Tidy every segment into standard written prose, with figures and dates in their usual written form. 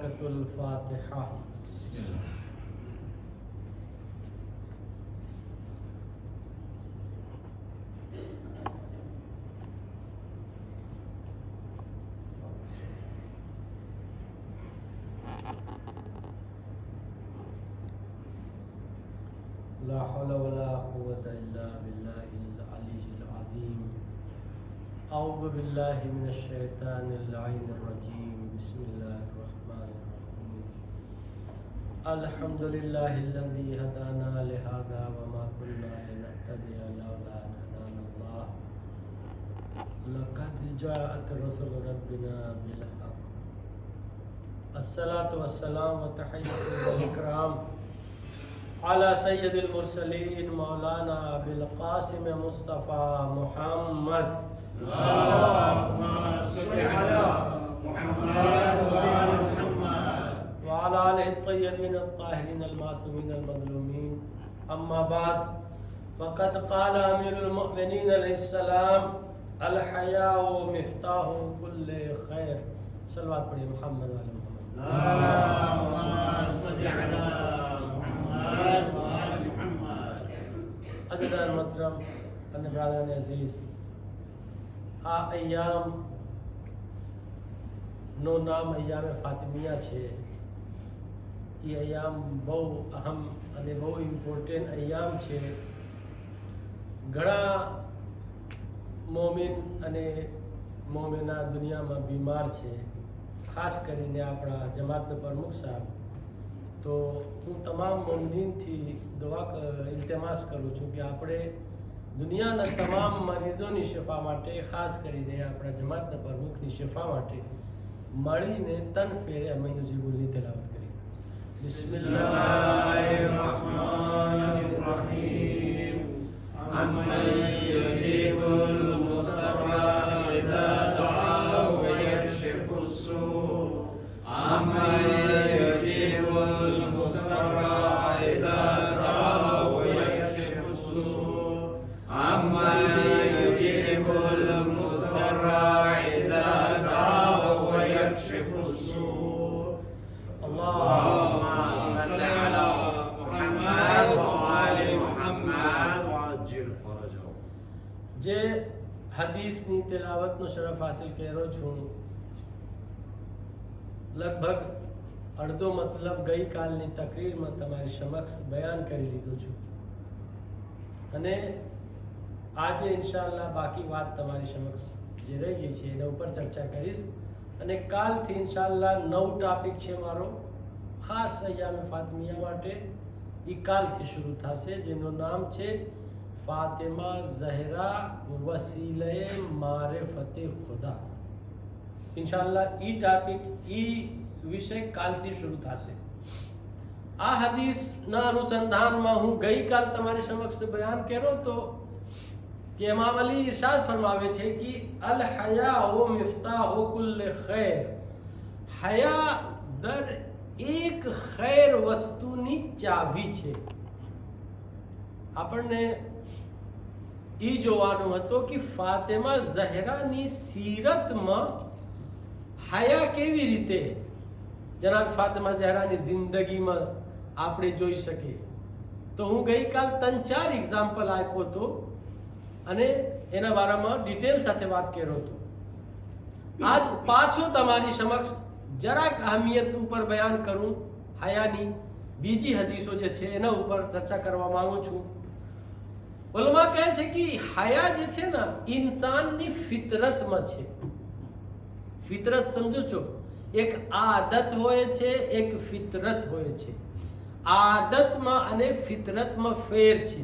बरकतुल फातिहा। ला हौला वला कुव्वता इल्ला बिल्लाहिल अलिय्यिल अज़ीम। अऊज़ु बिल्लाहि मिनश शैतानिर रजीम। बिस्मिल्लाहिर रहमानिर रहीम। अल्हम्दुलिल्लाहिल्लज़ी हदाना लिहाज़ा व मा कुन्ना लिनहतदिया लौला अन हदानल्लाह। लक़द जाअत रसूलु रब्बिना बिल हक़्क़। अस्सलातु वस्सलाम व तहिय्यतु वल इकराम अला सय्यदिल मुरसलीन मौलाना अबिल क़ासिम मुस्तफ़ा मुहम्मद। अल्लाहुम्मा सल्लि अला मुहम्मद व आलि मुहम्मद व अला आलिहि त्तय्यबीन अत्ताहिरीन अल-मासूमीन अल-मज़लूमीन। अम्मा बाद फ़क़द क़ाल अमीरुल मुअमिनीन अलैहिस्सलाम अल हयाउ मिफ्ताहु कुल्लि खैर। सल्लल्लाहु पढ़िए मुहम्मद व आलि मुहम्मद। अल्लाहुम्मा सल्लि अला मुहम्मद व आलि मुहम्मद। अज़ीज़ान मोहतरम અને બ્રાદરાને અઝીઝ, આ અય્યામ નો નામ અય્યામે ફાતિમિયા છે। એ અય્યામ બહુ અહમ અને બહુ ઇમ્પોર્ટન્ટ અય્યામ છે। ઘણા મોમિન અને મોમિના દુનિયામાં બીમાર છે, ખાસ કરીને આપણા જમાતના પ્રમુખ સાહેબ। તો હું તમામ મોમિનથી દુઆ ઇલ્તિમાસ કરું છું કે આપણે દુનિયાના તમામ મરીઝોની શિફા માટે, ખાસ કરીને આપણા જમાતના પ્રમુખની શિફા માટે મળીને તન ફેરે અમે યુજીબુલની તિલાવત કરીએ। बिस्मिल्लाहिर्रहमानिर्रहीम। अम्मन युजीबुल मुस्तर्रा इज़ा दअा व यक्शिफु स्सू। अम्मन युजीबुल मुस्तर्रा इज़ा दअा व यक्शिफु स्सू। अम्मन युजीबुल मुस्तर्रा इज़ा दअा व यक्शिफु स्सू। अल्लाहुम्मा सल्लि अला मुहम्मद व आलि मुहम्मद व अज्जिल फरजहु। જે હદીસની તિલાવતનો શરફ હાસિલ કર્યો છું, લગભગ અડધો મતલબ ગઈકાલની તકરીરમાં તમારી સમક્ષ બયાન કરી લીધું છું અને આજે ઇન્શાઅલ્લાહ બાકી વાત તમારી સમક્ષ જે રહી ગઈ છે એના ઉપર ચર્ચા કરીશ। અને કાલથી ઇન્શાઅલ્લાહ નવો ટોપિક છે મારો, ખાસ અય્યામે ફાતિમિયા માટે। એ કાલથી શરૂ થશે, જેનું નામ છે ફાતિમા ઝહરા વસીલે મારિફતે ખુદા। ઇન્શાઅલ્લાહ એ ટોપિક, એ વિષય કાલથી શરૂ થશે। આ હદીસના અનુસંધાનમાં હું ગઈકાલ તમારી સમક્ષ બયાન કર્યો તો कि इमाम अली इरशाद फरमावे छे कि अल हयाउ मिफ्ताहु कुल्ल खैर। हया दर एक खैर वस्तुनी चावी छे। આપણને ઈ જોવાનું હતું કે ફાતિમા ઝહરાની સીરતમાં હયા કેવી રીતે જનાબ ફાતિમા ઝહરાની જિંદગીમાં આપણે જોઈ શકીએ। તો હું ગઈકાલ 3-4 એક્ઝામ્પલ આપ્યો હતો અને એના બારામાં ડિટેલ સાથે વાત કર્યો હતો। આજ પાછો તમારી સમક્ષ જરાક અહમિયત ઉપર બયાન કરું, હયાની બીજી હદીસો જે છે એના ઉપર ચર્ચા કરવા માંગુ છું। ઉલમા કહે છે કે હયા જે છે ને ઇન્સાનની ફિતરતમાં છે। ફિતરત સમજો છો, એક આદત હોય છે, એક ફિતરત હોય છે। આદતમાં અને ફિતરતમાં ફેર છે।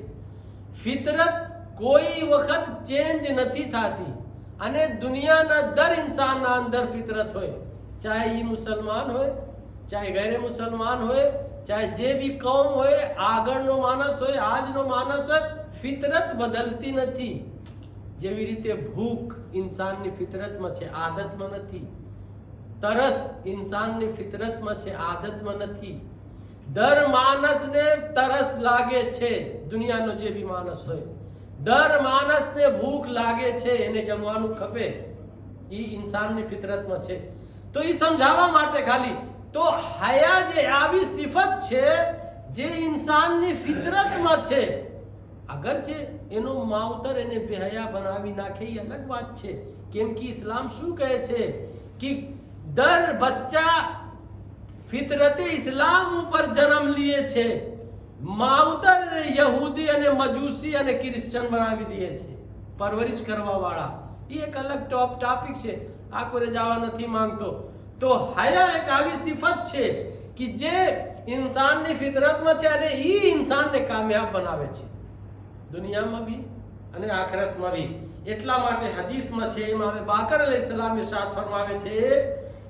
ફિતરત કોઈ વખત ચેન્જ નથી થતી અને દુનિયાના દર ઇન્સાનના અંદર ફિતરત હોય, ચાહે એ મુસલમાન હોય, ચાહે ગેર મુસલમાન હોય, ચાહે જે બી કૌમ હોય, આગળનો માણસ હોય, આજનો માણસ હોય, ફિતરત બદલતી નથી। જેવી રીતે ભૂખ ઇન્સાનની ફિતરતમાં છે, આદતમાં નથી। તરસ ઇન્સાનની ફિતરતમાં છે, આદતમાં નથી। દર માણસને તરસ લાગે છે, દુનિયાનો જે બી માણસ હોય, દર માણસને ભૂખ લાગે છે, એને જમવાનું ખપે, એ ઇન્સાનની ફિતરતમાં છે। તો એ સમજાવવા માટે ખાલી, તો હયા જે આવી સિફત છે જે ઇન્સાનની ફિતરતમાં છે. અગરચે એનો માવતર એને બેહયા બનાવી નાખે એ અલગ વાત છે. કેમ કે ઇસ્લામ શું કહે છે કે દર બચ્ચા ફિતરતે ઇસ્લામ ઉપર જન્મ લીએ છે, માવતર યહૂદી અને મજૂસી અને ક્રિશ્ચન બનાવી દે છે પરવરિશ કરવા વાળા. એ એક અલગ ટોપિક છે, આ કોઈ જવા નથી માંગતો. તો હયા એક આવી સિફત છે કે જે ઇન્સાનની ફિતરતમાં છે અને એ ઇન્સાનને કામયાબ બનાવે છે દુનિયામાં બી અને આખિરતમાં બી. એટલા માટે હદીસમાં છે, ઇમામ બાકર અલૈહિસ્સલામ ઇરશાદ ફરમાવે છે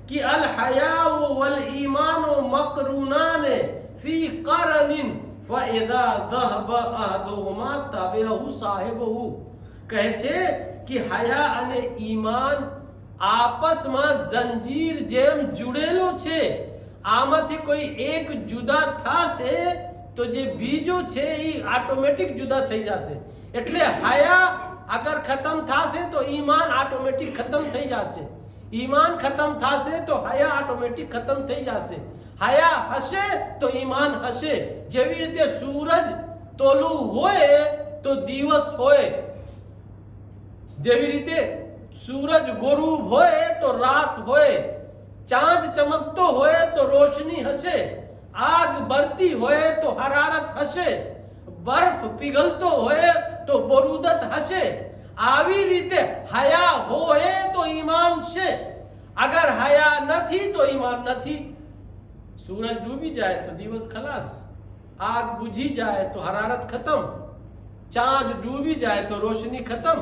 कि अल हयाउ वल ईमानु मकरूनान फी करनिन फइदा ذهب अहदुहुमा तबअहु साहिबहु. કહે છે કે હયા અને ઈમાન આપસમાં જંજીર જેમ જુડેલો છે. આમાંથી કોઈ એક જુદા થશે તો જે બીજો છે એ ઓટોમેટિક જુદા થઈ જશે. એટલે હયા અગર ખતમ થશે તો ઈમાન ઓટોમેટિક ખતમ થઈ જશે. ઈમાન ખતમ થશે તો હયા ઓટોમેટિક ખતમ થઈ જશે. હયા હશે તો ઈમાન હશે. જેવી રીતે સૂરજ તોલું હોય તો દિવસ હોય, જેવી રીતે સૂરજ ગોરુબ હોય તો રાત હોય, ચાંદ ચમકતો હોય તો રોશની હશે, આગ બળતી હોય તો હરારત હશે, બરફ पिघलतो હોય તો બરુદત હશે. આવી રીતે હયા હોય તો ઈમાન છે, અગર હયા નથી તો ઈમાન નથી. સૂરજ ડૂબી જાય તો દિવસ ખલાસ, આગ બુझी જાય તો હરારત ખતમ, ચાંદ ડૂબી જાય તો રોશની ખતમ.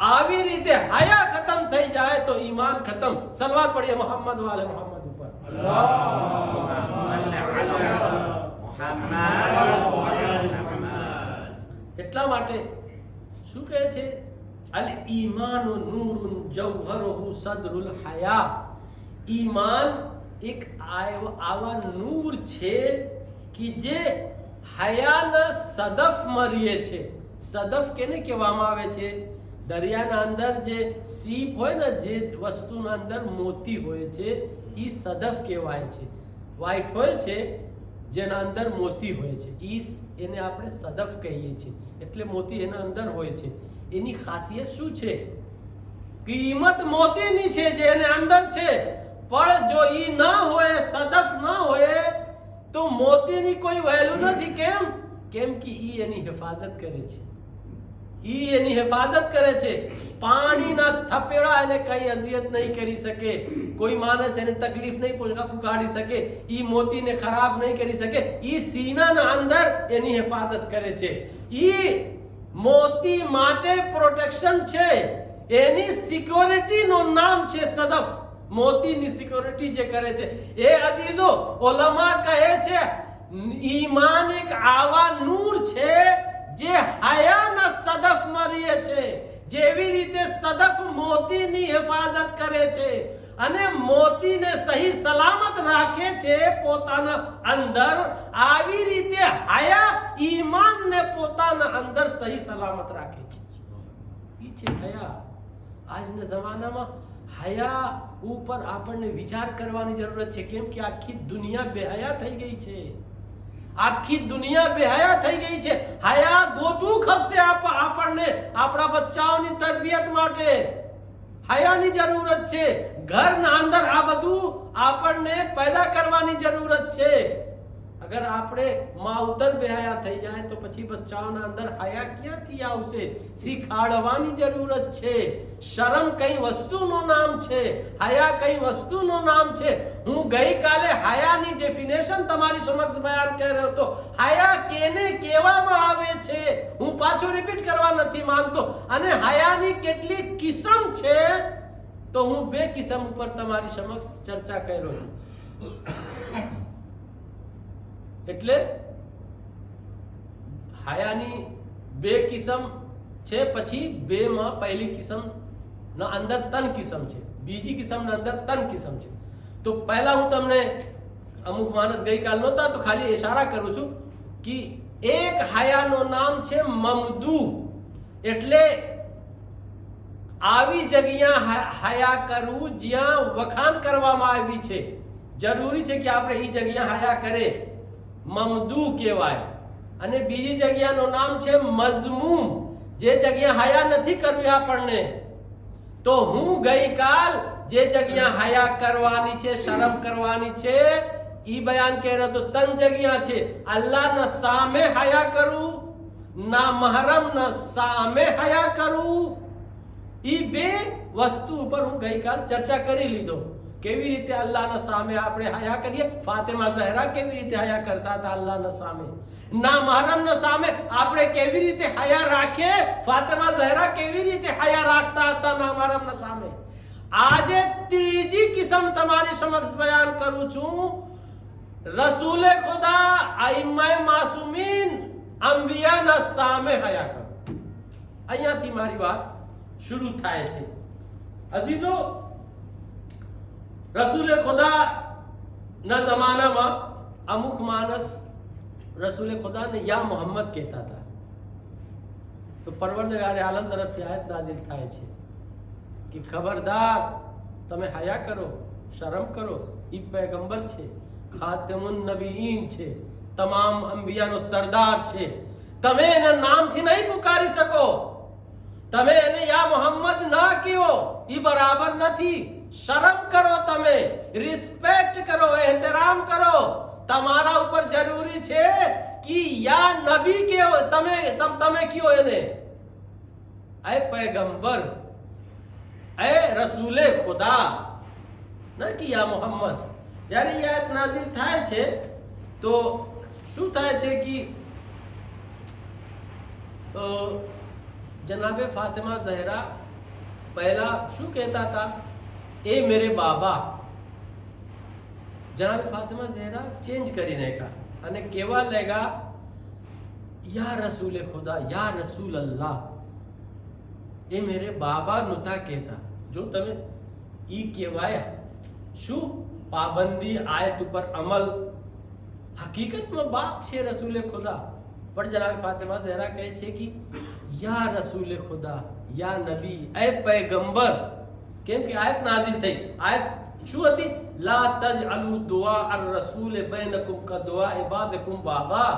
આવી રીતે હયા ખતમ થઈ જાય તો ઈમાન ખતમ. સલવાત પઢીએ મોહમ્મદ વાલે મોહમ્મદ ઉપર. اللهم صل على محمد. એટલા માટે શું કહે છે? અલ ઈમાનુ નૂરુન જૌહરુહુ સદરુલ હયા. ઈમાન એક આવા નૂર છે કે જે હયાના સદફમાં રહે છે. સદફ કેને કહેવામાં આવે છે? દરિયાના અંદર જે સીપ હોય ને, જે વસ્તુના અંદર મોતી હોય છે એ સદફ કહેવાય છે. વ્હાઈટ હોય છે જેના અંદર મોતી હોય છે, એને આપણે સદફ કહીએ છીએ. એટલે મોતી એના અંદર હોય છે. એની ખાસિયત શું છે? કિંમત મોતીની છે જે એને અંદર છે. પણ જો ઈ ના હોય, સદફ ના હોય તો મોતીની કોઈ વેલ્યુ નથી. કેમ કે ઈ એની હિફાજત કરે છે. ઈ એની હિફાજત કરે છે. પાણીના થપેડા એને કઈ અઝિયત નહીં કરી શકે, કોઈ માણસ એને તકલીફ નહીં પહોંચાડી શકે, ઈ મોતીને ખરાબ નહીં કરી શકે. ઈ સીનાના અંદર એની હિફાજત કરે છે. ઈ મોતી માટે પ્રોટેક્શન છે. એની સિક્યોરિટીનું નામ છે સદફ. મોતીની સિક્યોરિટી જે કરે છે એ અઝીઝો ઉલમા કહે છે ઈમાન એક આવા નૂર છે જે હયાના સદફમાં રહે છે. જેવી રીતે સદફ મોતીની હિફાજત કરે છે અને મોતીને સહી સલામત રાખે છે પોતાના અંદર, આવી રીતે હયા ઈમાનને પોતાના અંદર સહી સલામત રાખે છે. ઈ છે હયા. આજના જમાનામાં હયા ઉપર આપણને વિચાર કરવાની જરૂરત છે. કેમ કે આખી દુનિયા બેહયા થઈ ગઈ છે. આખી દુનિયા બેહયા થઈ ગઈ છે. હયા ગોતું ખપશે આપણને આપણા બચ્ચાઓની તરબિયત માટે. હયાની જરૂરત છે. ઘરના અંદર આ બધું આપણને પેદા કરવાની જરૂરત છે. અગર આપણે માવતર બેહયા થઈ જાય તો પછી બચ્ચાઓના અંદર હયા ક્યાંથી આવશે? શીખાડવાની જરૂરત છે. શરમ કઈ વસ્તુનું નામ છે, હયા કઈ વસ્તુનું નામ છે. હું ગઈકાલે હયાની ડેફિનેશન તમારી સમક્ષ બયાન કરી રહ્યો હતો. હયા કેને કહેવામાં આવે છે હું પાછો રિપીટ કરવા નથી માંગતો. અને હયાની કેટલી કિસ્મ છે તો હું બે કિસ્મ ઉપર તમારી સમક્ષ ચર્ચા કર્યો. એટલે હયાની બે કિસ્મ છે. પછી બે માં પહેલી કિસ્મ ના અંદર 3 કિસ્મ છે, બીજી કિસ્મના અંદર 3 કિસ્મ છે. તો પહેલા હું તમને અમુક માણસ ગઈકાલ નહોતા તો ખાલી ઇશારા કરું છું કે એક હયાનું નામ છે મમદૂહ. એટલે આવી જગ્યા હયા કરવું જ્યાં વખાણ કરવામાં આવી છે, જરૂરી છે કે આપણે એ જગ્યા હયા કરે, મમદુ કહેવાય. અને બીજી જગ્યાનું નામ છે મઝમૂમ, જે જગ્યા હયા નથી કરવી આપણને. તો હું ગઈકાલ જે જગ્યા હયા કરવાની છે, શરમ કરવાની છે, ઈ બયાન કહી રહ્યો તો 3 જગ્યા છે. અલ્લાહના સામે હયા કરું, ના મહરમના સામે હયા કરું. ઈ 2 વસ્તુ ઉપર હું ગઈકાલ ચર્ચા કરી લીધો. કેવી રીતે અલ્લાહના સામે આપણે હયા કરીએ. ફાતિમા ઝહરા કેવી રીતે હયા કરતા હતા અલ્લાહના સામે. ના મહરમના સામે આપણે કેવી રીતે હયા રાખીએ. ફાતિમા ઝહરા કેવી રીતે હયા રાખતા હતા ના મહરમના સામે. આજે ત્રીજી કિસ્મ તમારી સમક્ષ બયાન કરું છું. રસૂલે ખુદા, આઈમ્માએ માસૂમીન, અંબિયાના સામે હયા કરો. અહીંયાથી મારી વાત શરૂ થાય છે. અઝીઝો, રસૂલે ખુદા ના જમાનામાં અમુક માણસ રસૂલે ખુદાને યા મોહમ્મદ કહેતા હતા. તો પરવરદગારે આલમ તરફથી આયત નાઝિલ થાય છે કે ખબરદાર, તમે હયા કરો, શરમ કરો. ઈ પૈગંબર છે, ખાતમુન નબીઈન છે, તમામ અંબિયાનો સરદાર છે. તમે એના નામથી નહીં પુકારી શકો. તમે એને યા મોહમ્મદ ના કહો, ઈ બરાબર નથી. શરમ કરો, તમે રિસ્પેક્ટ કરો, એહતરામ કરો. તમારા ઉપર જરૂરી છે કે યા નબી કહો, તમે કહો એને. એ પૈગંબર, એ રસૂલે ખુદા, ના કે યા મોહમ્મદ. જ્યારે એ આયત નાઝિલ થાય છે તો શું થાય છે કે જનાબે ફાતિમા ઝહરા પહેલા શું કહેતા હતા? એ મેરે બાબા. જનાબે ફાતિમા ઝહરા ચેન્જ કરી નાખ્યા અને કહેવા લાગ્યા યા રસૂલે ખુદા, યા રસૂલ અલ્લાહ. એ મેરે બાબા નહોતા કહેતા. જો તમે ઈ કહેવાય શું પાબંદી, આયત ઉપર અમલ. હકીકતમાં બાપ છે રસૂલે ખુદા, પણ જનાબ ફાતિમા ઝહરા કહે છે કે યા રસૂલે ખુદા, યા નબી, એ પૈગંબર. કેમ કે આયત નાઝિલ થઈ. આયત શું હતી? લા તજઅલુ દુઆ અર રસૂલ બૈનકુમ કા દુઆ ઇબાદકુમ બાબા.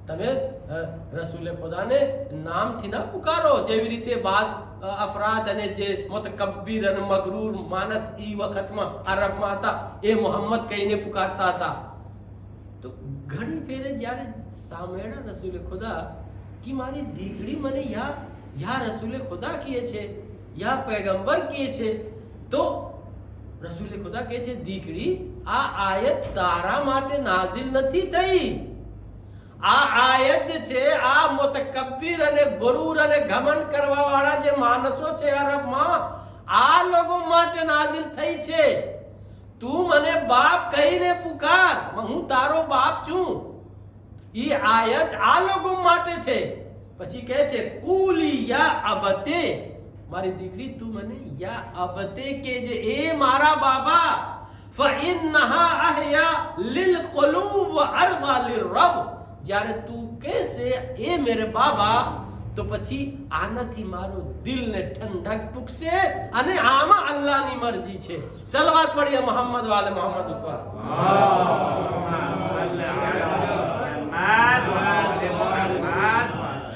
તમે રસૂલે ખુદાને નામથી ના પુકારો, જેવી રીતે બાઝ અફરાદ અને જે મુતકબ્બિર અને મગરૂર માનસ ઈ વખતમાં અરબમાં હતા, એ મોહમ્મદ કહીને પુકારતા હતા. તો ઘણી ફેરે જ્યારે સાંભળ્યા રસૂલે ખુદા કે મારી દીકરી મને યા રસૂલે ખુદા કહે છે, યા પૈગંબર કહે છે, તો રસૂલે ખુદા કહે છે દીકરી, આ આયત તારા માટે નાઝિલ નથી થઈ. આ આયત જે છે આ મુતકબ્બિર અને ગુરૂર અને ઘમંડ કરવા વાળા જે માણસો છે અરબમાં, આ લોકો માટે નાઝિલ થઈ છે. તું મને બાપ કહીને પુકાર, હું તારો બાપ છું. ઈ આયત આ લોકો માટે છે. પછી કહે છે કુલી યા અબતે, મારી દીકરી તું મને યા અબતે કહેજે, એ મારા બાબા. ફઇન્નહા અહયા લિલકુલૂબ વ અરવા લિરબ. જ્યારે તું કહેશે એ મેરે બાબા, તો પછી આનાથી મારો દિલને ઠંડક પૂગશે અને આમાં અલ્લાહની મરજી છે. સલવાત પડીએ મોહમ્મદ વાલે મોહમ્મદ ઉપર.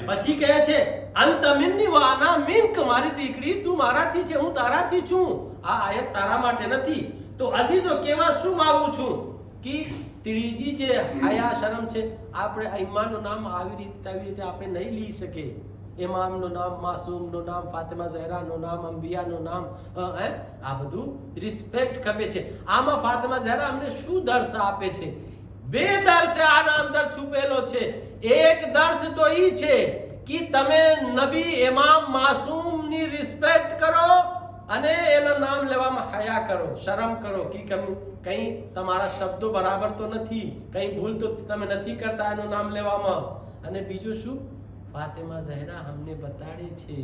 પછી કહે છે અંત મિન્ની વ અના મિન્ક, મારી દીકરી તું મારાથી છે, હું તારાથી છું. આ આયત તારા માટે નથી. તો અઝીઝો, કેવા શું માંગુ છું કે ત્રીજી જે હયા શરમ છે, આપણે ઇમામનું નામ આવી રીતે આપણે નહીં લઈ શકીએ. ઇમામનું નામ, માસૂમનું નામ, ફાતિમા ઝહરાનું નામ, અંબિયાનું નામ, આ બધું રિસ્પેક્ટ ખપે છે. આમાં ફાતિમા ઝહરા અમને શું દર્શ આપે છે? 2 દર્શ આના અંદર છુપેલો છે. એક દર્શ તો ઈ છે કે તમે નબી, ઇમામ, માસૂમની રિસ્પેક્ટ કરો અને એના નામ લેવામાં હયા કરો, શરમ કરો કે કઈ તમારા શબ્દો બરાબર તો નથી, કઈ ભૂલ તો તમે નથી કરતા એનું નામ લેવામાં. અને બીજું શું? ફાતિમા ઝહરા અમને બતાડે છે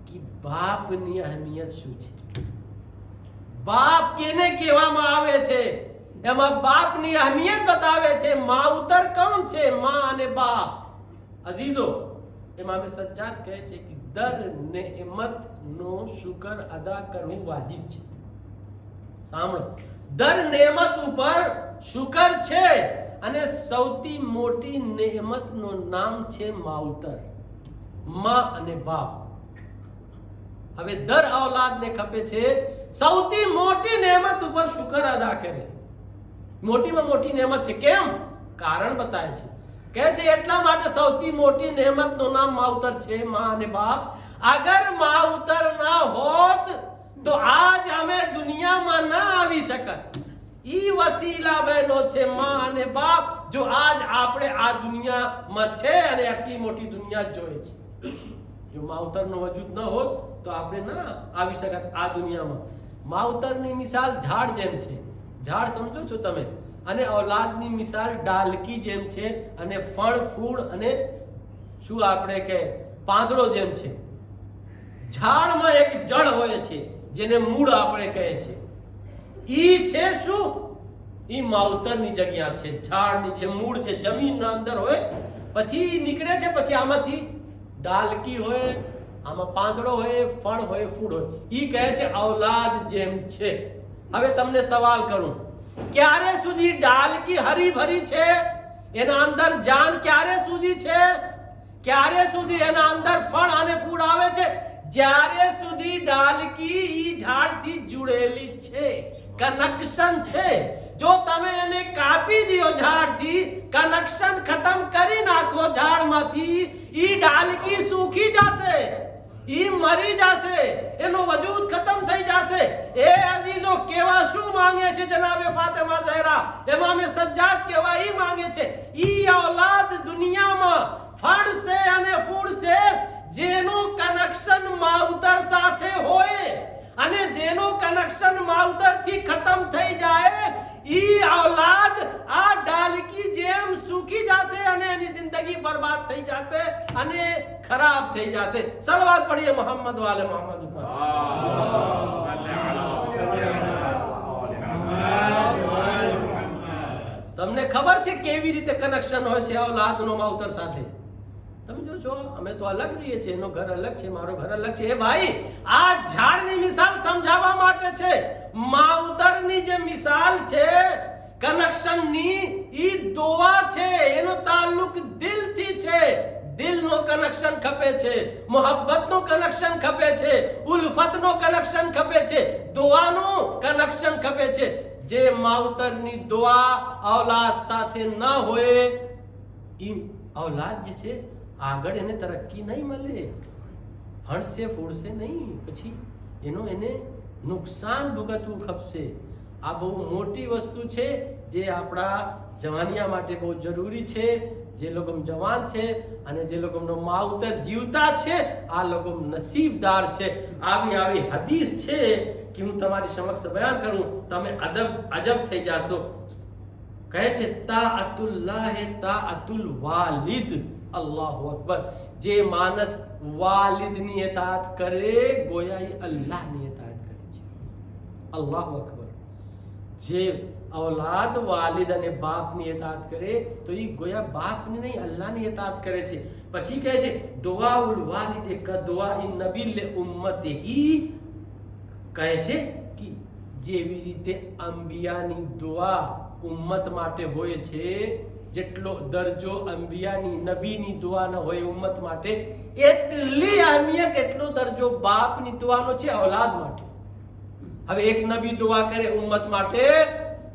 કે બાપની અહેમિયત શું છે. બાપ કેને કહેવામાં આવે છે, એમાં બાપની અહેમિયત બતાવે છે. માઉતર કોણ છે? માં અને બાપ. અઝીઝો, ઇમામ સજ્જાદ કહે છે કે દર નેમત નો શુકર અદા કરવું વાજિબ છે. સાંભળો, દર નેમત ઉપર શુકર છે અને સૌથી મોટી નેમતનું નામ છે માવતર, માં અને બાપ. હવે દર ઔલાદને ખપે છે સૌથી મોટી નેમત ઉપર શુકર અદા કરે. મોટીમાં મોટી નેમત છે. કેમ? કારણ બતાવે છે. કહે છે એટલા માટે સૌથી મોટી નેમતનું નામ માવતર છે, માં અને બાપ. અગર માવતર ના હોત તો આજ અમે દુનિયામાં ના આવી શકત. ઈ વસીલા બહેનો છે, માં અને બાપ, જો આજ આપણે આ દુનિયામાં છે અને આટલી મોટી દુનિયા જોઈએ છે. જો માવતરનો વજૂદ ન હોત તો આપણે ના આવી શકત આ દુનિયામાં. માવતરની મિસાલ ઝાડ જેમ છે. ઝાડ સમજો છો તમે? અને ઔલાદની મિસાલ ડાલકી જેમ છે અને ફળ ફૂલ અને શું આપણે કે પાંદડો જેમ છે. ઝાડમાં એક જળ હોય છે જેને મૂળ આપણે કહે છે. ઈ છે શું? ઈ માવતરની જગ્યા છે. ઝાડની જે મૂળ છે જમીનના અંદર હોય, પછી નીકળે છે, પછી આમાંથી ડાલકી હોય, આમાં પાંદડો હોય, ફળ હોય, ફૂલ હોય. ઈ કહે છે ઔલાદ જેમ છે. હવે તમને સવાલ કરું, ક્યારે સુધી ડાલકી હરી ભરી છે? એના અંદર જાન ક્યારે સુધી છે? ક્યારે સુધી એના અંદર ફળ અને ફૂલ આવે છે? જ્યારે સુધી ડાલકી ઈ ઝાડથી જોડેલી છે, કનેક્શન છે. જો તમે એને કાપી દો ઝાડથી, કનેક્શન ખતમ કરી નાખો ઝાડમાંથી, ઈ ડાલકી સૂકી જશે, ઈ મરી જશે, એનો વજૂદ ખતમ થઈ જશે. એ અઝીઝો કેવા શું માંગે છે જનાબે ફાતિમા ઝહરા, ઇમામે સજ્જાદ કેવા ઈ માંગે છે, ઈ ઔલાદ દુનિયામાં ફળશે અને ફૂડશે જેનું કનેક્શન માવતર સાથે હોય, અને જેનું કનેક્શન માવતર થી ખતમ થઈ જાય ઈ ઔલાદ આ ડાલકી જેમ સૂકી જશે અને એની જિંદગી બરબાદ થઈ જશે અને ખરાબ થઈ જશે. સલવાત પઢીએ મોહમ્મદ વાલે મોહમ્મદ ઉપર. તમને ખબર છે કેવી રીતે કનેક્શન હોય છે ઔલાદનો માવતર સાથે? તમે જો છો, અમે તો અલગ રહીએ છીએ, એનો ઘર અલગ છે, મારો ઘર અલગ છે. એ ભાઈ, આ ઝાડની મિસાલ સમજાવવા માટે છે. માવતરની જે મિસાલ છે કનેક્શનની, ઈ દુઆ છે, એનો તાલ્લુક દિલથી છે. દિલનો કનેક્શન ખપે છે, મોહબ્બતનો કનેક્શન ખપે છે, ઉલ્ફતનો કનેક્શન ખપે છે, દુઆનો કનેક્શન ખપે છે. જે માવતરની દુઆ ઔલાદ સાથે ન હોય, ઈ ઔલાદ જે છે આગળ એને તરક્કી નહીં મળે, ભણશે ફૂડશે નહીં, પછી એને નુકસાન ભોગવવું ખપશે. આ બહુ મોટી વસ્તુ છે જે આપણા જવાનિયા માટે બહુ જરૂરી છે. જે લોકો જવાન છે અને જે લોકોનો માવતર જીવતા છે, આ લોકો નસીબદાર છે. આવી હદીસ છે કે હું તમારી સમક્ષ બયાન કરું, તમે અજબ થઈ જાશો. કહે છે તાઅતુલ્લાહ તાઅતુલ વાલિદ. અલ્લાહુ અકબર. જે માનસ વાલિદની ઇતાઅત કરે ગોયા એ અલ્લાહની ઇતાઅત કરે છે. અલ્લાહુ અકબર. જે ઔલાદ વાલિદ અને બાપની ઇતાઅત કરે તો એ ગોયા બાપની નહીં અલ્લાહની ઇતાઅત કરે છે. પછી કહે છે દુઆઉલ વાલિદ કા દુઆઈ નબી લે ઉમ્મતિહી. કહે છે કે જેવી રીતે અંબિયાની દુઆ ઉમ્મત માટે હોય છે, જેટલો દરજો અંબિયાની નબીની દુઆનો હોય ઉમ્મત માટે, એટલી અહેમિયત એટલો દરજો બાપની દુઆનો છે ઔલાદ માટે. હવે એક નબી દુઆ કરે ઉમ્મત માટે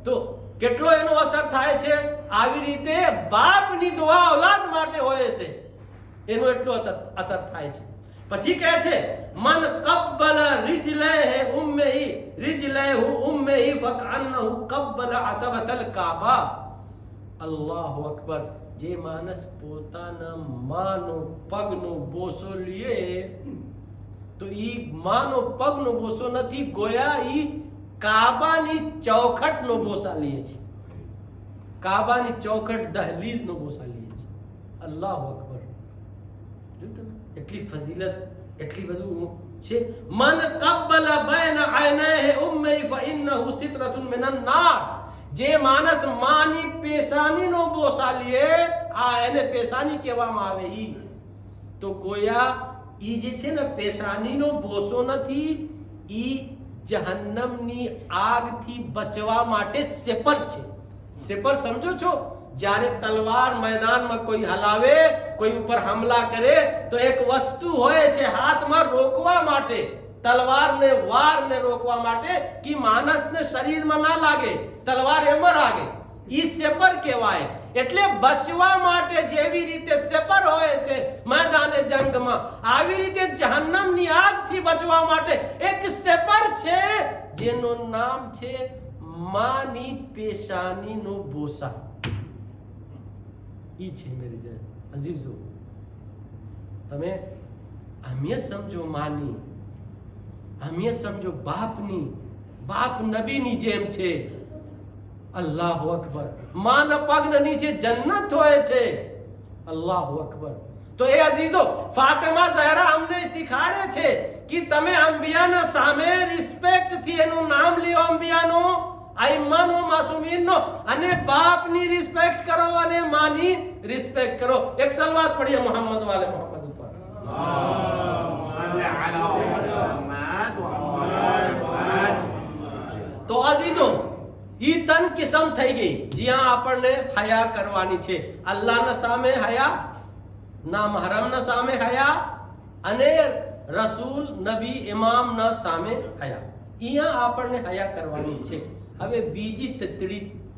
તો કેટલો એનો અસર થાય છે? આવી રીતે બાપની દુઆ ઔલાદ માટે હોય છે, એનો એટલો અસર થાય છે. પછી કહે છે મન કબ્બલ રિજલહુ ઉમ્મહી ફકઅન્નહુ કબ્બલ અતબતલ કાબા. અલ્લાહુ અકબર. જે માણસ પોતાના માનો પગનો બોસો લે તો ઈ માનો પગનો બોસો નથી, ગોયા ઈ કાબાની ચોખટનો બોસા લે છે. કાબાની ચોખટ દહલીઝનો બોસા લે છે. અલ્લાહુ અકબર. એટલી ફઝીલત, એટલી બધું છે. મન કબ્બલ બૈન આયનૈહી ઉમ્મી ફઇન્નહુ સિત્રતુન મિનન નાર. જે માણસ માની પેશાનીનો બોસા લે, આ એને પેશાની કહેવામાં આવે. ઈ તો ગોયા ઈ જે છે ને પેશાનીનો બોસો નથી, ઈ જહન્નમની આગથી બચવા માટે સેપર છે. સેપર સમજો છો? જ્યારે તલવાર મેદાનમાં કોઈ હલાવે, કોઈ ઉપર હમલા કરે તો એક વસ્તુ હોય છે હાથમાં રોકવા માટે, તલવારને વારને રોકવા માટે કે માણસને શરીરમાં ના લાગે, તલવાર એમાં લાગે. ઈ સેપર કહેવાય. એટલે બચવા માટે જેવી રીતે સેપર હોય છે મેદાને જંગમાં, આવી રીતે જહન્નમની આગથી બચવા માટે એક સેપર છે જેનું નામ છે માની પેશાનીનો બોસા. ઈ છે મેરી અઝીઝો. તમે અહમિયત સમજો માની, અહમિયત સમજો બાપની. બાપ નબીની જેમ છે. અલ્લાહુ અકબર. માના પગના નીચે જન્નત હોય છે. અલ્લાહુ અકબર. તો એ અઝીઝો, ફાતિમા ઝહરા અમને શીખાડે છે કે તમે અંબિયાના સામે રિસ્પેક્ટ થી એનું નામ લ્યો, અંબિયાનો, આઈમ્માનો, માસુમીનનો, અને બાપની રિસ્પેક્ટ કરો અને માની રિસ્પેક્ટ કરો. એક સલવાત પઢીએ મોહમ્મદ વાલે મોહમ્મદ ઉપર. તો અઝીઝો, ઈ તન કિસ્મ થઈ ગઈ જ્યાં આપણને હયા કરવાની છે. અલ્લાહના સામે હયા, ના મહરમના સામે હયા, અને રસૂલ, નબી, ઇમામના સામે હયા. અહીંયા આપણને હયા કરવાની છે. હવે બીજી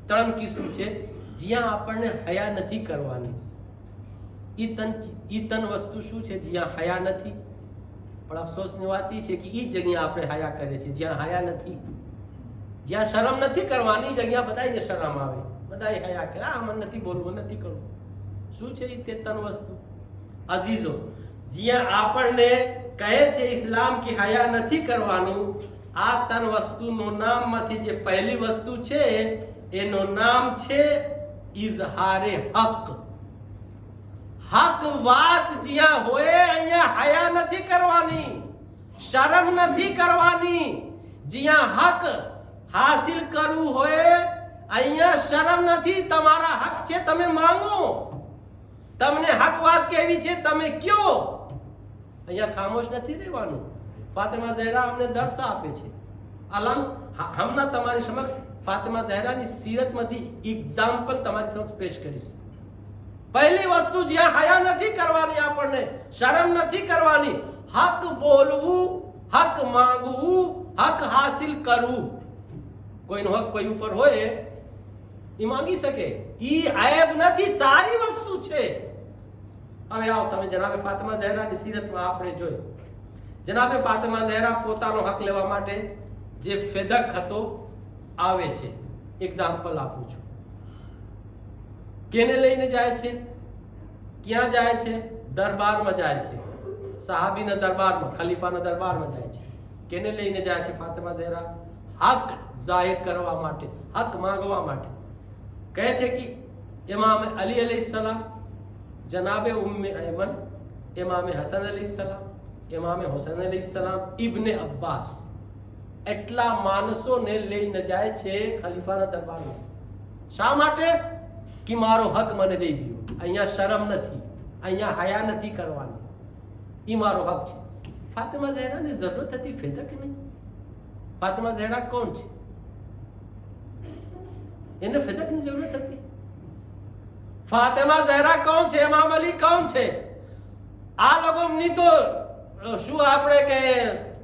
ત્રણ કિસ્મ છે જ્યાં આપણને હયા નથી કરવાની. ઈ તન વસ્તુ શું છે જ્યાં હયા નથી? પણ અફસોસની વાત એ છે કે ઈ જગ્યાએ આપણે હયા કરીએ છીએ જ્યાં હયા નથી. જ્યાં શરમ નથી કરવાની જગ્યા બધાને શરમ આવે, બધા હયા કરે. આ મને નથી બોલવું, નથી કરવું. શું છે તે તન વસ્તુ? અઝીઝો, જ્યાં આપણને કહે છે ઇસ્લામ કે હયા નથી કરવાનું, આ તન વસ્તુનું નામમાંથી જે પહેલી વસ્તુ છે એનું નામ છે ઇઝહારે હક. હક વાત જ્યાં હોય અહીંયા હયા નથી કરવાની, શરમ નથી કરવાની. જ્યાં હક હાસિલ કરવું હોય અહીંયા શરમ નથી. તમારા હક છે, તમે માંગો. તમને હક વાત કેવી છે તમે કયો. અહીંયા ખામોશ નથી રહેવાનું. ફાતિમા ઝહરા અમને દર્શ આપે છે. હમણાં તમારી સમક્ષ ફાતિમા ઝહરાની સીરતમાંથી એક્ઝામ્પલ તમારી સમક્ષ પેશ કરીશ. પહેલી વસ્તુ જ્યાં હયા નથી કરવાની, આપણને શરમ નથી કરવાની, હક બોલવું, હક માંગવું, હક હાસિલ કરવું. કોઈનો હક કોઈ ઉપર હોય એ માંગી શકે, ઈ આયબ નથી, સારી વસ્તુ છે. હવે આવો તમે જનાબે ફાતિમા ઝહરાની સીરતમાં આપણે જોયું. જનાબે ફાતિમા ઝહરા પોતાનો હક લેવા માટે જે ફેદક હતો આવે છે. એક્ઝામ્પલ આપું છું. કેને લઈને જાય છે? ક્યાં જાય છે? દરબારમાં જાય છે. સહાબીના દરબારમાં, ખલીફાના દરબારમાં જાય છે. કેને લઈને જાય છે ફાતિમા ઝહરા? હક જાહેર કરવા માટે, હક માંગવા માટે. કહે છે કે ઇમામ અલી અલૈહિસ્સલામ, જનાબે ઉમ્મે અયમન, ઇમામ હસન અલૈહિસ્સલામ, ઇમામ હુસૈન અલૈહિસ્સલામ, ઇબ્ને અબ્બાસ, એટલા માણસોને લઈને જાય છે ખલીફાના દરબારમાં. શા માટે? કે મારો હક મને દઈ દો. અહીંયા શરમ નથી, અહીંયા હયા નથી કરવાની, ઈ મારો હક છે. ફાતિમા ઝહરાની જરૂરત હતી ફેદક નહીં. ફાતિમા ઝહરા કોણ છે? એને ફેદકની જરૂરત હતી? ફાતિમા ઝહરા કોણ છે? ઇમામ અલી કોણ છે? આ લોકોની તો શું આપણે કે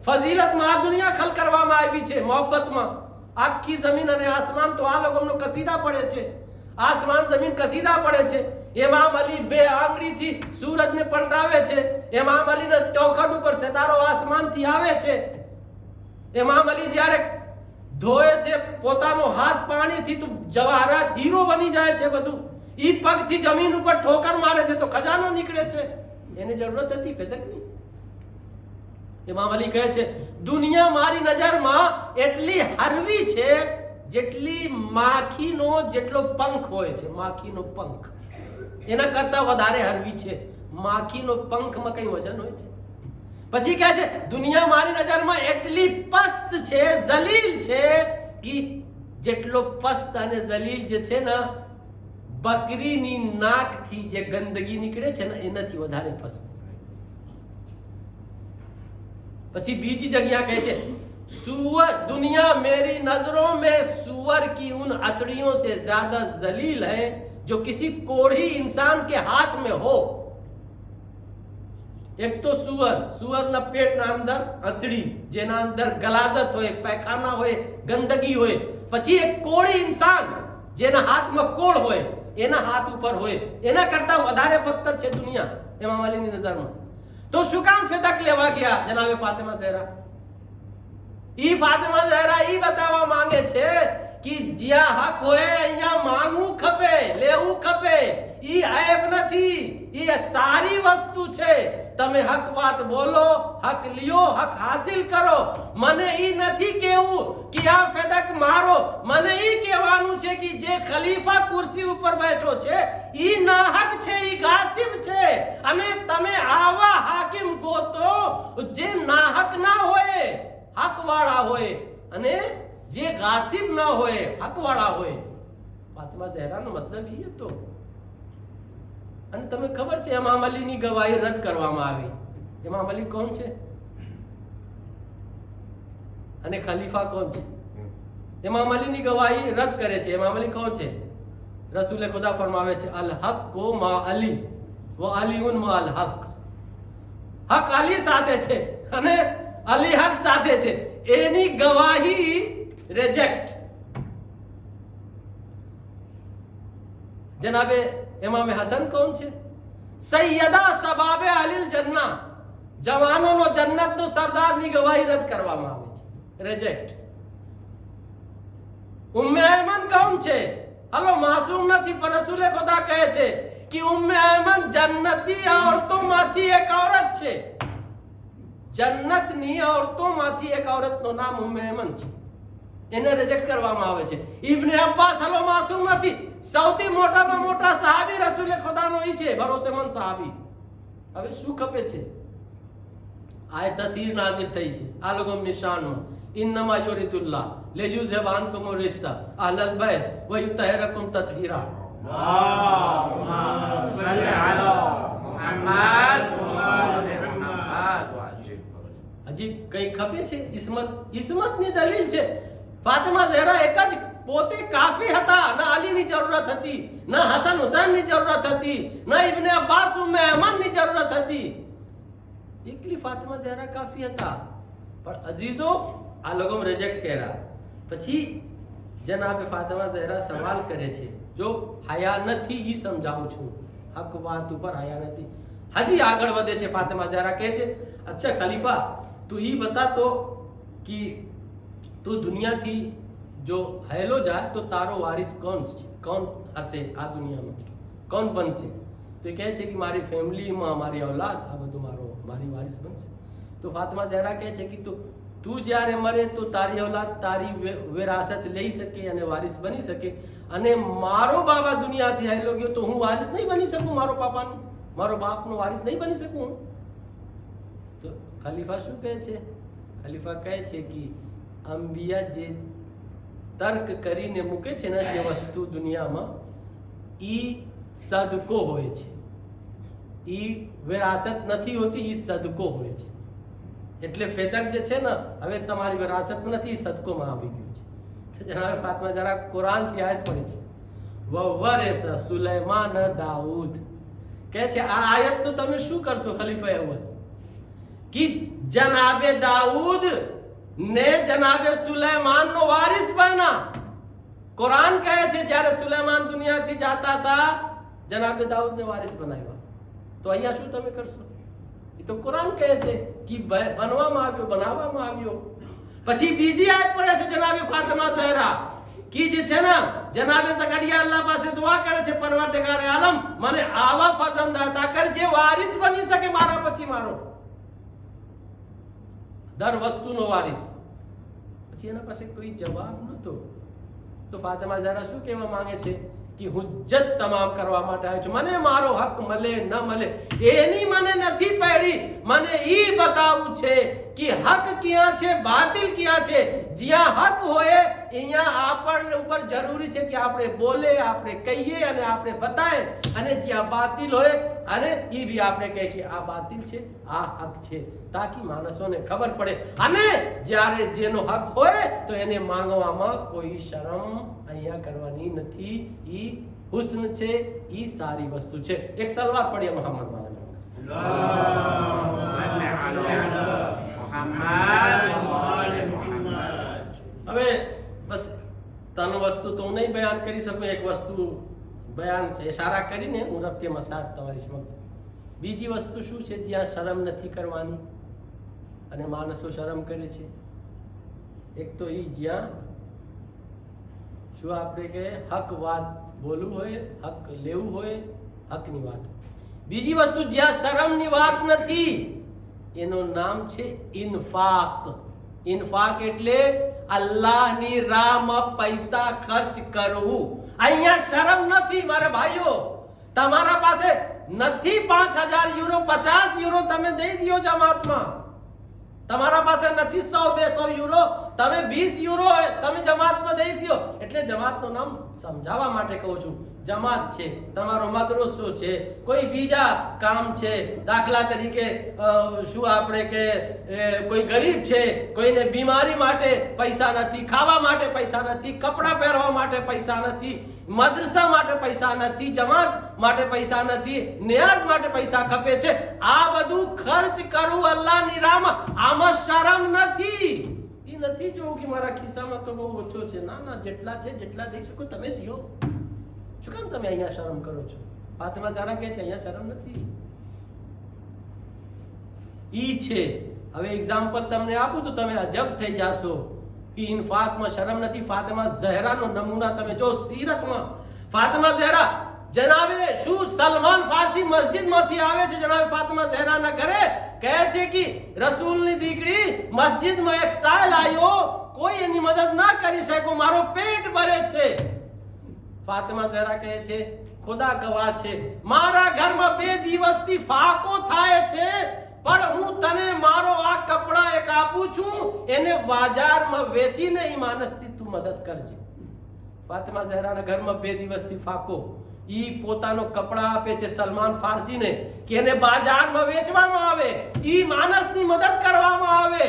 ફઝીલતમાં આ દુનિયા ખલ કરવામાં આવી છે, મોહબ્બતમાં. આખી જમીન અને આસમાન તો આ લોકોનો કસીદા પડે છે. આસમાન જમીન કસીદા પડે છે. ઇમામ અલી બે આંગળીથી સૂરજને પલટાવે છે. ઇમામ અલીના ચોખટ ઉપર સિતારો આસમાનથી આવે છે. ઇમામ અલી જ્યારે ધોય છે પોતાનો હાથ પાણીથી તો જવાહરાત હીરો બની જાય છે બધું. ઈ પગથી જમીન ઉપર ઠોકર મારે છે તો ખજાનો નીકળે છે. એને જરૂરત હતી ફેદકની? ઇમામ અલી કહે છે દુનિયા મારી નજરમાં એટલી હરવી છે જેટલી માખીનો જેટલો પંખ હોય છે. માખીનો પંખ એના કરતા વધારે હરવી છે. માખીનો પંખમાં કઈ વજન હોય છે? પછી કહે છે દુનિયા મારી નજરમાં એટલી પસ્ત છે, જલીલ છે કે જેટલો પસ્ત અને જલીલ જે છે ને બકરીની નાકથી જે ગંદગી નીકળે છે ને એનાથી વધારે પસ્ત. પછી બીજી જગ્યા કહે છે सूअर, दुनिया मेरी नजरों में सूअर की उन अतड़ियों से ज्यादा जलील है जो किसी कोढ़ी इंसान के हाथ में हो। एक तो સુવરના પેટના અંદર અંતડી, જેના અંદર ગલાઝત હોય, પૈખાના હોય, ગંદકી હોય, પછી એક કોળી ઇન્સાન જેના હાથમાં કોળ હોય, એના હાથ ઉપર હોય, એના કરતા વધારે બદતર છે દુનિયા ઇમામ અલીની નજરમાં। તો શું કામ ફેદક લેવા ગયા જનાબે ફાતિમા ઝહરા? ઈ ફાતિમા ઝહરા ઈ બતાવવા માંગે છે कि જ્યાં હક હોય અહીંયા માંગવું ખપે, લેવું ખપે। ઈ ऐब નથી, ઈ સારી વસ્તુ છે। તમે હક વાત બોલો, હક લ્યો, હક હાસિલ કરો। મને ઈ નથી કહેવું કે આ ફેદક મારો, મને ઈ કહેવાનું છે કે જે ખલીફા કુર્સી ઉપર બેઠો છે ઈ નાહક છે, ઈ ગાસિબ છે। અને તમે આવા હાકિમ ગોતો જે નાહક ના હોય, હક વાળા હોય, અને જે ગાસિબ ના હોય, હક વાળા હોય। ફાતિમા ઝહરાનો મતલબ ઈ હતો। અને તમને ખબર છે ઇમામ અલીની ગવાહી રદ કરવામાં આવી। ઇમામ અલી કોણ છે અને ખલીફા કોણ છે? ઇમામ અલીની ગવાહી રદ કરે છે। ઇમામ અલી કોણ છે? રસૂલે ખુદા ફરમાવે છે અલ હક મા અલી વ અલીઉન મા અલ હક। હક અલી સાથે છે અને અલી હક સાથે છે। એની ગવાહી रिजेक्ट। जनाबे इमाम हसन कौन छे? सैयदा शबाबे अलिल जन्ना, जवानों नो जन्नत नो सरदार ની ગવાહી રદ કરવામાં આવે છે, रिजेक्ट। उम्मे ऐमन कौन छे? हलो मासूम નથી, પણ રસૂલે ખુદા કહે છે કે ઉમ્મે ऐमन જન્નતી औरतोंમાંથી એક औरत છે। જન્નતની औरतोंમાંથી એક औरतનું નામ ઉમ્મે ऐमन છે। એને રિજેક્ટ કરવામાં આવે છે। ઇબ્ને અબ્બાસ હલો માસૂમ નથી, સૌથી મોટામાં મોટા સહાબી રસૂલે ખુદાનો ઈ છે, ભરોસેમંદ સહાબી। હવે શું ખપે છે? આયત તતીર નાઝિલ થઈ છે આ લોકોના નિશાનમાં, ઇન્નમા યુરિદુલ્લાહ લિયુઝહિબાનકુમ રિસ્સા અહલલ बैत व युतहिरकुम तत्हीरा। اللهم صل على محمد وآل محمد وعجل فرج। હજી કઈ ખપે છે? ઇસ્મતની દલીલ છે। ફાતિમા ઝહરા એક જ પોતે કાફી હતા, ના અલીની જરૂરત હતી, ના હસન હુસૈનની જરૂરત હતી, ના ઇબ્ને અબ્બાસ ઉમ્મે ऐमनની જરૂરત હતી। એકલી ફાતિમા ઝહરા કાફી હતા। પણ અજીઝો આ લોકો રિજેક્ટ કર્યા। પછી જનાબે ફાતિમા ઝહરા સવાલ કરે છે, જો હયા નથી ઈ સમજાવું છું, હક વાત ઉપર હયા નથી। હજી આગળ વધે છે ફાતિમા ઝહરા કહે છે, અચ્છા ખલીફા તું ઈ બતા તો कि तू दुनिया थी जो हेलो जाए तो तारो वारिस कौन हसे आ दुनिया में कौन बनसे? तो कहे छे कि मारी फैमिली में मारी औलाद आ बधु मारी वारिस बनसे। तो फातिमा ज़हरा कहे छे कि तू જ્યારે મરે તો તારી औलाद તારી વિરાસત લઈ શકે અને વારિસ બની શકે, અને મારો બાબા દુનિયાથી હેલો ગયો તો હું વારિસ નહીં બની શકું, મારો બાપનો વારિસ નહીં બની શકું। તો ખલીફા શું કહે છે? ખલીફા કહે છે કે અંબિયા જે તર્ક કરીને મૂકે છે ને જે વસ્તુ દુનિયામાં, ઈ સદકો હોય છે, ઈ વિરાસત નથી હોતી, ઈ સદકો હોય છે। એટલે ફેદક જે છે ને હવે તમારી વિરાસતમાં નથી, સદકોમાં આવી ગયું છે। જનાબે ફાતિમા ઝહરા કુરાનથી આયત પડી છે, વવરસ સુલૈમાન દાઉદ। કહે છે આ આયતનું તમે શું કરશો ખલીફા અવ્વલ? कि जनाबे दाऊद ने जनाबे सुलेमान नो वारिस बना। कुरान कहे छे જ્યારે સુલેમાન દુનિયાથી જાતા હતા જનાબે દાऊद ने वारिस बनाવ્યા। તો અહીંયા શું તમે કરશો? એ તો કુરાન કહે છે કે બનવામાં આવ્યો, બનાવવામાં આવ્યો। પછી બીજી આયત પડે છે જનાબે ફાતિમા ઝહરા की જે છે ને જનાબે ઝકરિયા અલ્લાહ પાસે દુઆ કરે છે, પરવરદિગાર આલમ મને આવા ફરજંદ અતા કર જે વારિસ બની શકે મારા પછી મારો, દર વસ્તુનો વારિસ। પછી એના પાસે કોઈ જવાબ નહોતો। તો ફાતિમા ઝહરા શું કહેવા માંગે છે કે હુજ્જત તમામ કરવા માટે આવ્યો છું, મને મારો હક મળે ન મળે એની મને નથી પડી, મને ઈ બતાવવું છે કે હક ક્યાં છે, બાતિલ ક્યાં છે। જ્યાં હક હોય અહીંયા આપણ ઉપર જરૂરી છે કે આપણે બોલે, આપણે કહીએ અને આપણે બતાએ, અને જ્યાં બાતિલ હોય અને એ બી આપણે કહે કે આ બાતિલ છે, આ હક છે, તાકી માણસોને ખબર પડે. અને જ્યારે જેનો હક હોય તો એને માંગવામાં કોઈ શરમ અહીંયા કરવાની નથી. ઈ હુસ્ન છે, ઈ સારી વસ્તુ છે. એક સલવાત પડીએ મોહમ્મદ વાલા. اللهم صل على محمد وآل محمد. હવે બસ ત્રણ વસ્તુ તો હું નહીં બયાન કરી શકું. એક વસ્તુ બયાન ઇશારા કરીને હું રબ્તે મસાજ તમારી સમક્ષ. બીજી વસ્તુ શું છે જ્યાં શરમ નથી કરવાની અને માણસો શરમ કરે છે? એક તો એ જ્યાં શું આપણે કે હક વાત બોલવું હોય, હક લેવું હોય, હકની વાત. બીજી વસ્તુ જ્યાં શરમની વાત નથી, એનું નામ છે ઇન્ફાક. ઇન્ફાક એટલે અલ્લાહની રાહમાં પૈસા ખર્ચ કરવું. અહીંયા શરમ નથી મારા ભાઈઓ. તમારા પાસે નથી 5000 યુરો, 50 યુરો તમે દઈ દો જમાતમાં. તમારા પાસે નથી 100-200 યુરો, તમે 20 યુરો તમે જમાતમાં દઈ દો. એટલે જમાતનું નામ સમજાવવા માટે કહું છું. જમાત છે, તમારો મદરસો છે, કોઈ બીજા કામ છે. દાખલા તરીકે શું આપણે કે કોઈ ગરીબ છે, કોઈને બીમારી માટે પૈસા નથી, ખાવા માટે પૈસા નથી, કપડાં પહેરવા માટે પૈસા નથી, મદ્રસા માટે પૈસા નથી, જમાત માટે પૈસા નથી, નિયાઝ માટે પૈસા ખપે છે. આ બધું ખર્ચ કરવું અલ્લાહની રાહમાં, આમાં શરમ નથી. એ નથી જોવું કે મારા ખિસ્સામાં તો બહુ ઓછો છે. ના ના, જેટલા છે જેટલા દઈ શકો તમે દો. શું કામ તમે અહીંયા શરમ કરો છો? ફાતિમા ઝહરા કહે છે અહીંયા શરમ નથી. ઈ છે. હવે એક્ઝામ્પલ તમને આપું તો તમે અજબ થઈ જાશો કે ઇન્ફાકમાં શરમ નથી. ફાતિમા ઝહરાનો નમૂના તમે જો સીરતમાં. ફાતિમા ઝહરા જનાબે શું સલમાન ફારસી મસ્જિદમાંથી આવે છે જનાબે ફાતિમા ઝહરાના ઘરે, કહે છે કે રસૂલની દીકરી મસ્જિદમાં એક સાલ આવ્યો, કોઈ એની મદદ ના કરી શકો, મારો પેટ ભરે છે. ફાતિમા ઝહરા કહે છે ખુદા ગવાહ છે, મારા ઘરમાં 2 દિવસથી ફાકો થાય છે, પણ હું તને મારો આ કપડા એક આપું છું, એને બજારમાં વેચીને ઈ માણસથી તું મદદ કરજે. ફાતિમા ઝહરાના ઘરમાં 2 દિવસથી ફાકો. ઈ પોતાનો કપડા આપે છે સલમાન ફારસીને કે એને બજારમાં વેચવામાં આવે, ઈ માણસની મદદ કરવામાં આવે.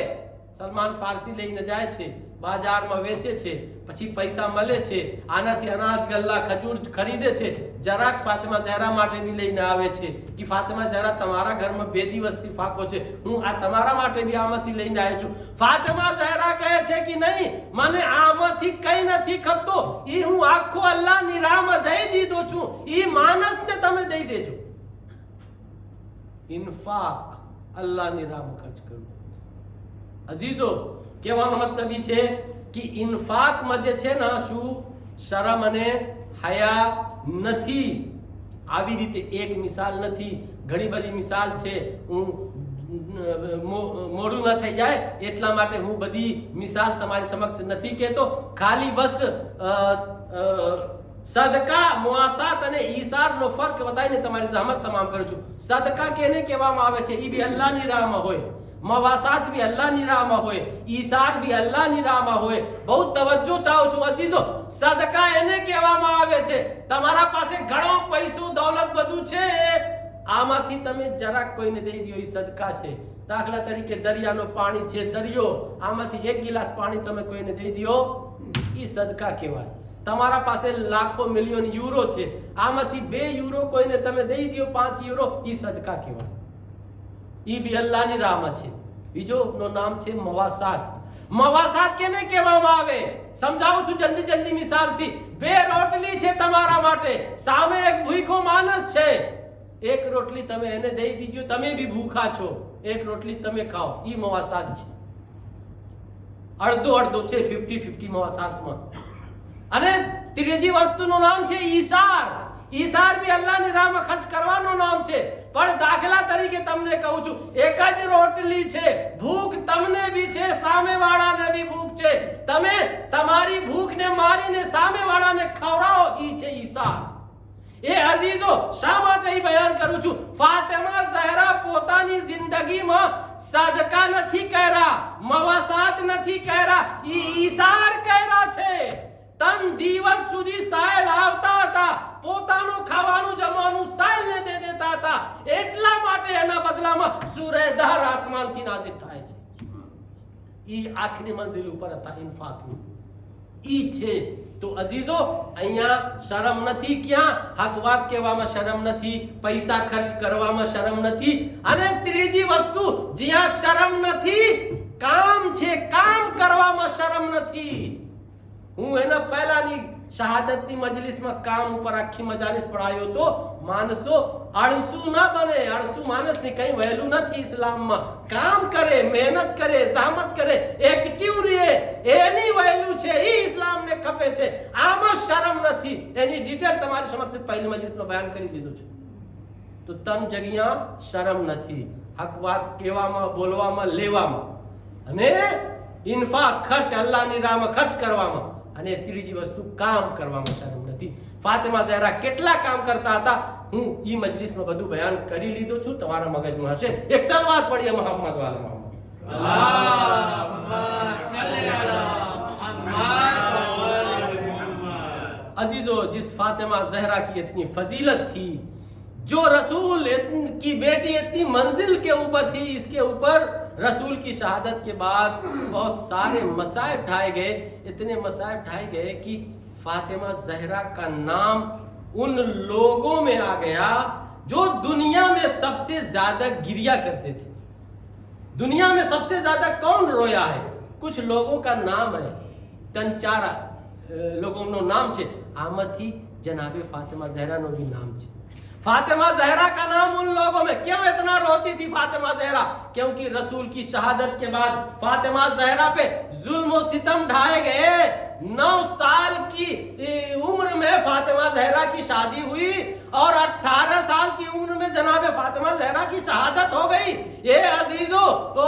સલમાન ફારસી લઈને જાય છે, બાજારમાં વેચે છે, પછી પૈસા મળે છે, આનાથી અનાજ ગલ્લા ખજૂર ખરીદે છે. જરાક ફાતિમા ઝહરા માટે બી લઈને આવે છે કે ફાતિમા ઝહરા તમારા ઘરમાં 2 દિવસથી ફાકો છે, હું આ તમારા માટે બી આમાંથી લઈને આવ્યો છું. ફાતિમા ઝહરા કહે છે કે નહીં, મને આમાંથી કઈ નથી ખપતો, ઈ હું આખો અલ્લાહની રાહમાં દઈ દીધો છું, ઈ માણસને તમે દઈ દેજો. ઇન્ફાક અલ્લાહની રાહમાં ખર્ચ કરવું. અઝીઝો, કહેવાનો મતલબ ઈ છે કે ઇન્ફાકમાં જે છે ને શું શરમ અને હયા નથી. આવી રીતે એક મિસાલ નથી, ઘણી બધી મિસાલ છે. હું મોડું ન થઈ જાય એટલા માટે હું બધી મિસાલ તમારી સમક્ષ નથી કહેતો. ખાલી બસ સદકા, મુઆસાત અને ઈસારનો ફરક બતાવીને તમારી જહમત તમામ કરું છું. સદકા કેને કહેવામાં આવે છે? ઈ બી અલ્લાહની રાહમાં હોય, મવાસાત भी अल्लाह राहમાં હોય, ઈસાર भी અલ્લાહની રાહમાં હોય. બહુ તવજ્જો ચાહું છું અજીઝો. સદકા એને કહેવામાં આવે છે તમારા પાસે ઘણો પૈસો દौलत બધું છે, આમાંથી તમે જરાક કોઈને દઈ દો, એ સદકા છે. દાખલા તરીકે દરિયાનો પાણી છે, દરિયો, આમાંથી 1 ગિલાસ પાણી તમે કોઈને દઈ દો, એ સદકા કહેવાય. તમારા પાસે લાખો મિલિયન યુરો છે, આમાંથી 2 યુરો કોઈને તમે દઈ દો, 5 યુરો, એ સદકા કહેવાય. ઈ બી અલ્લાહની રાહમાં છે. બીજો નો નામ છે મવાસાત. મવાસાત કેને કહેવામાં આવે સમજાવું છું જલ્દી મિસાલથી. 2 રોટલી છે તમારા માટે, સામે એક ભૂખો માણસ છે, 1 રોટલી તમે એને દઈ દીજો, તમે બી ભૂખા છો, 1 રોટલી તમે ખાઓ, ઈ મવાસાત છે. અડધો છે, 50-50 મવાસાતમાં. અને ત્રીજી વસ્તુનું નામ છે ઈસાર. ઈસાર બી અલ્લાહની રાહમાં ખર્ચ કરવાનો નામ છે. પણ દાખલા તરીકે તમને કહું છું, 1 જ રોટલી છે, ભૂખ તમને બી છે, સામેવાળાને બી ભૂખ છે, તમે તમારી ભૂખને મારીને સામેવાળાને ખવડાવો, ઈ છે ઈસાર. એ અઝીઝો, શા માટે બયાન કરું છું? ફાતિમા ઝહરા પોતાની જિંદગીમાં સદકા નથી કર્યા, મવાસાત નથી કર્યા, ઈ ઈસાર કર્યા છે. 3 દિવસ સુધી સાહેલ આવતા હતા, પોતાનું ખાવાનું જમવાનું સાહેલને દે દેતા હતા. એટલા માટે એના બદલામાં સૂરેદાર આસમાનથી નાઝિલ થાય છે. ઈ આખરી મંઝિલ ઉપર હતા ઇન્ફાકની. ઈ છે. તો અઝીઝો, અહીંયા શરમ નથી. ક્યાં? હક વાત કહેવામાં શરમ નથી, પૈસા ખર્ચ કરવામાં શરમ નથી. અને ત્રીજી વસ્તુ, જ્યાં શરમ નથી, કામ છે, કામ કરવામાં શરમ નથી. હું એના પહેલાની શહાદતની મજલિસમાં કામ ઉપર આખી મજાલિસ પડાયો તો માણસો આળસુ ના બને. આળસુ માણસને કઈ વહેલું નથી ઇસ્લામમાં. કામ કરે, મહેનત કરે, zahmat કરે, એક્ટિવ રહે, એની વહેલું છે. એ ઇસ્લામને ખપે છે. આમાં શરમ નથી. એની ડિટેલ તમારી સમક્ષ પહેલી મજલિસમાં બયાન કરી દીધું છે. તો 3 જગ્યા શરમ નથી. હક વાત કહેવામાં, બોલવામાં, લેવામાં, અને ઇન્ફાક ખર્ચ અલ્લાહની રાહમાં ખર્ચ કરવામાં, અને ત્રીજી વસ્તુ કામ કરવામાં શરમ નથી. ફાતિમા ઝહરા કેટલા કામ કરતા હતા હું ઈ મજલિસમાં બધું બયાન કરી લીધું છું. તમારા મગજમાં હશે. એક સલવાત પઢિए મોહમ્મદ વાલા મોહમ્મદ. अल्लाहुम्मा सल्ली अला मुहम्मद व आले मुहम्मद. अजीजों, जिस फातिमा ज़हरा की इतनी फजीलत थी, जो रसूल की बेटी इतनी मंजिल के ऊपर थी, इसके ऊपर रसूल की शहादत के बाद बहुत सारे मसाइब ढाए गए. इतने मसाइब ढाए गए कि फातिमा ज़हरा का नाम उन लोगों में आ गया जो दुनिया में सबसे ज्यादा गिरिया करते थे. दुनिया में सबसे ज्यादा कौन रोया है? कुछ लोगों का नाम है, 3-4 लोगों नाम છે. આમાંથી जनाबे फातिमा ज़हरा નો भी नाम છે. फातिमा ज़हरा का नाम उन लोगों में. क्यों इतना रोती थी फातिमा ज़हरा? क्योंकि रसूल की शहादत के बाद फातिमा ज़हरा पे जुल्म और सितम ढाए गए. 9 साल की उम्र में फातिमा ज़हरा की शादी हुई और 18 साल की उम्र में जनाबे फातिमा ज़हरा की शहादत हो गई. ये अजीजों, तो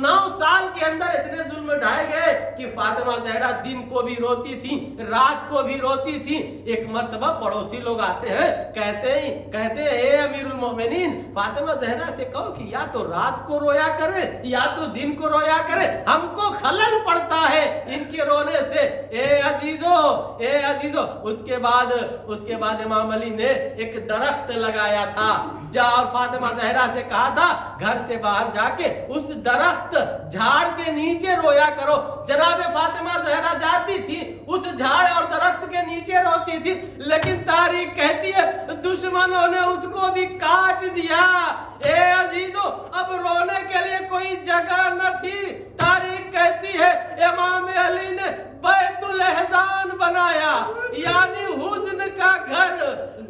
9 साल के अंदर इतने जुल्म ढाए गए कि फातिमा ज़हरा दिन को भी रोती थी, रात को भी रोती थी. एक मर्तबा पड़ोसी लोग आते हैं, कहते हैं ए अमीरुल मोमिनीन, फातिमा ज़हरा से कहो कि या तो रात को रोया करे या तो दिन को रोया करे, हमको खलल पड़ता है इनके रोने से. ए अजीजों, उसके बाद इमाम अली ने एक दरख्त लगाया था. और फातिमा ज़हरा से कहा था घर से बाहर जाके उस दरख्त झाड़ के नीचे रोया करो. जनाबे फातिमा ज़हरा जाती थी, उस झाड़ और दरख्त के नीचे रोती थी. लेकिन तारीख कहती है दुश्मनों ने उसको भी काट दिया. ए अजीजों, अब रोने के लिए कोई जगह न थी. तारीख कहती है इमाम अली ने बैतुल एहजान बनाया, यानी हुज़्न का घर,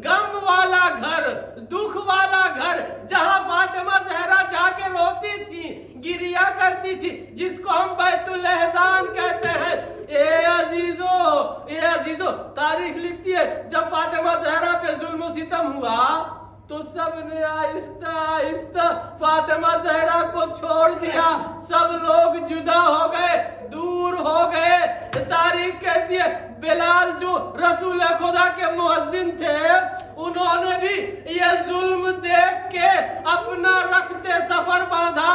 गम वाला घर, दुख वाला घर, जहां फातिमा ज़हरा जाके रोती थी, गिरिया करती थी, जिसको हम बैतुल एहजान कहते हैं. ए अजीजों, तारीख लिखती है जब फातिमा ज़हरा पे जुल्म सितम हुआ तो सबने आहिस्ता आहिस्ता फातिमा ज़हरा को छोड़ दिया. सब लोग जुदा हो गए, दूर हो गए. तारीख कहती है बिलाल जो रसूल खुदा के मुअज्जिन थे, उन्होंने भी ये जुल्म देख के अपना रखते सफर बांधा,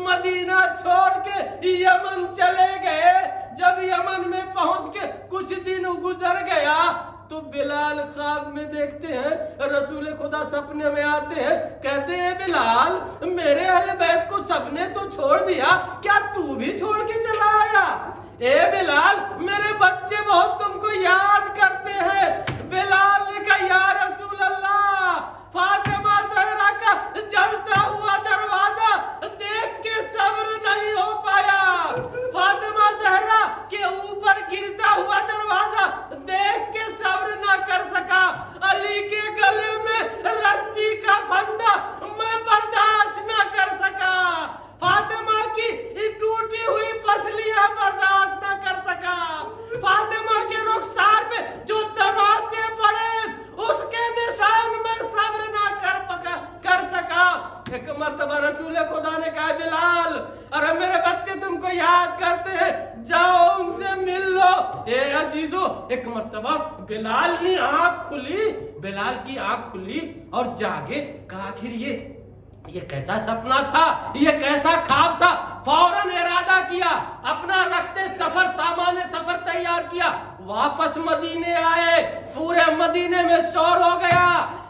मदीना छोड़ के यमन चले गए. जब यमन में पहुंच के कुछ दिन गुजर गया तो बिलाल ख्वाब में देखते हैं रसूल खुदा सपने में आते हैं, कहते हैं बिलाल, मेरे अहले बैत को सबने तो छोड़ दिया, क्या तू भी छोड़ के चला आया? ए बिलाल, मेरे बच्चे बहुत तुमको याद करते हैं. बिलाल ने कहा या रसूल अल्लाह, फातिमा ज़हरा का जलता हुआ दरवाजा देख के सब्र नहीं हो पाया. फातिमा ज़हरा के ऊपर गिरता हुआ दरवाजा देख के सब्र न कर सका. अली के गले में रस्सी का फंदा मैं बर्दाश्त न कर सका. फातिमा की टूटी हुई पसलियां बर्दाश्त न कर सका. फातिमा के रुखसार पे जो तमाचे पड़े उसके निशान में सब्र न कर सका. एक मर्तबा रसूल खुदा ने कहा बिलाल, अरे मेरे बच्चे तुमको याद करते हैं, जाओ उनसे मिल लो. ए अजीजों, एक मर्तबा बिलाल की आंख खुली और जागे. कहा आखिर ये ये कैसा सपना था, ये कैसा ख्वाब था। फौरन इरादा किया, अपना रखते सफर सामान सफर तैयार किया, वापस मदीने आए। पूरे मदीने में शोर हो गया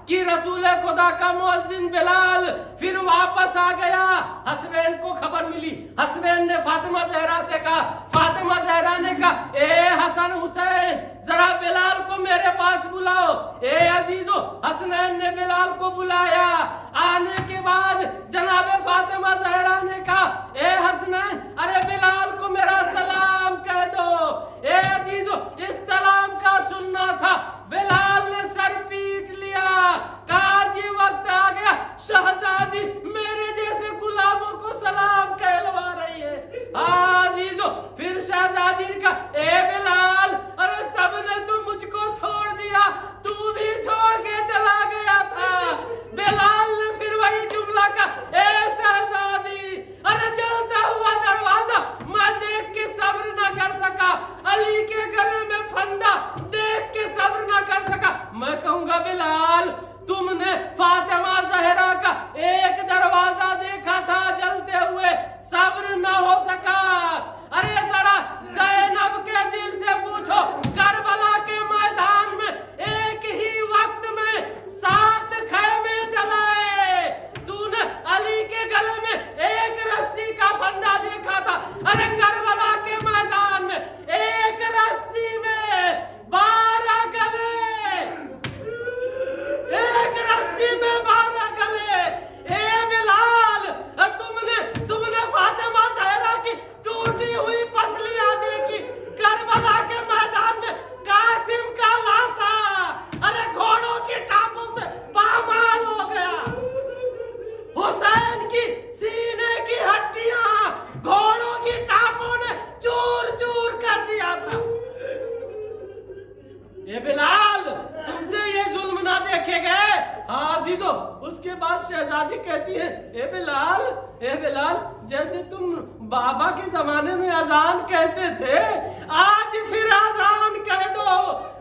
कि रसूल खुदा का मुअज्जिन बिलाल फिर वापस आ गया। हसनैन को खबर मिली, हसनैन ने फातिमा ज़हरा से कहा, फातिमा ज़हरा ने कहा, ए हसन हुसैन जरा बिलाल को मेरे पास बुलाओ। ए अजीजो, हसनैन ने बिलाल को बुलाया। आने के बाद जनाब फातिमा ज़हरा ने कहा, ए हसनैन, अरे बिलाल को मेरा सलाम कह दो। ए अजीजो, इस सलाम का सुनना था। बिलाल ने सर पीट लिया, कहा ये वक्त आ गया, शहजादी मेरे जैसे गुलामों को सलाम कहलवा रही है। अजीजो, फिर शहजादी ने कहा, ए बिलाल, अरे सबने तो मुझको छोड़ दिया, तू भी छोड़ के चला गया था। बिलाल ने फिर वही जुमला कहा, ए शहजादी, अरे जलता हुआ दरवाजा मैं देख के सब्र न कर सका, अली के गले में फंदा देख के सब्र न कर सका। मैं कहूंगा बिलाल, तुमने फातिमा ज़हरा का एक दरवाजा देखा था जलते हुए, सब्र न हो सका। अरे जरा ज़ैनब के दिल से पूछो, करबला के मैदान में एक ही वक्त में 7 खैमे जलाए, तूने अली के गले में एक रस्सी का फंदा देखा था। अरे करबला के मैदान में एक रस्सी में 12 गले, एक रस्सी में 12 गले। ए बिलाल, तुमने फातिमा ज़हरा की टूटी हुई पसलियां देखी, करबला के मैदान में कासिम का लाशा अरे घोड़ों की टापों से पामाल हो गया, हुसैन की सीने की हड्डियां घोड़ों की टापों ने चूर चूर कर दिया था। ए बिलाल, तुमसे ये जुल्म ना देखे गए। अजीजो, उसके बाद शहजादी कहती है, ए बिलाल, जैसे तुम बाबा के जमाने में अजान कहते थे, आज फिर अजान कह दो,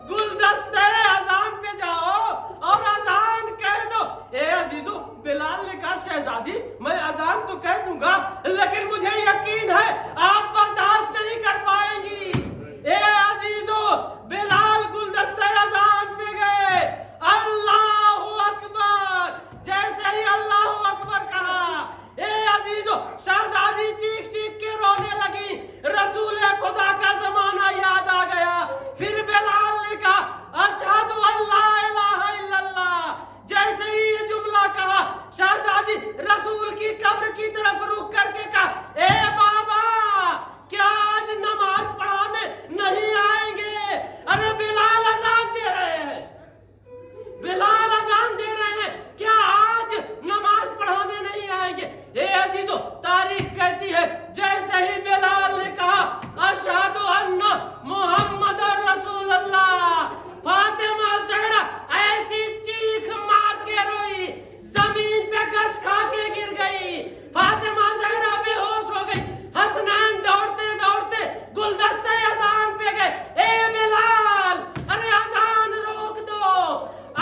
गुलदस्ते अजान पे जाओ और अजान कह दो। ए अजीजो, बिलाल ने कहा, शहजादी मैं अजान तो कह दूंगा, लेकिन मुझे यकीन है आप बर्दाश्त नहीं कर पाएंगी। ए अजीजो, बिलाल गुलदस्ते अजान पे गए, अल्लाहु अकबर, जैसे ही अल्लाहु अकबर कहा, ए अजीजो, शहजादी चीख चीख के रोने लगी। रसूल खुदा का जमाना याद आ गया। फिर बिलाल ने कहा, अशहदु अल्ला इलाहा इल्लल्लाह। जैसे ही ये जुमला कहा, शहजादी रसूल की कब्र की तरफ रुख करके कहा, ए बाबा, क्या आज नमाज पढ़ाने नहीं आएंगे? अरे बिलाल अजान दे रहे हैं, बिलाल अजान दे रहे हैं, क्या आज नमाज पढ़ाने नहीं आएंगे? ए अजीजो, तारीख कहती है जैसे ही बिलाल ने कहा, अशहदु अन्ना मुहम्मदुर रसूलुल्लाह, फातिमा ज़हरा ऐसी चीख मार के रोई, जमीन पे गश खा के गिर गई। फातिमा ज़हरा बेहोश हो गई। हसनैन दौड़ते दौड़ते गुलदस्ते अजान पे गए। ए बिलाल, अरे अजान रोक दो।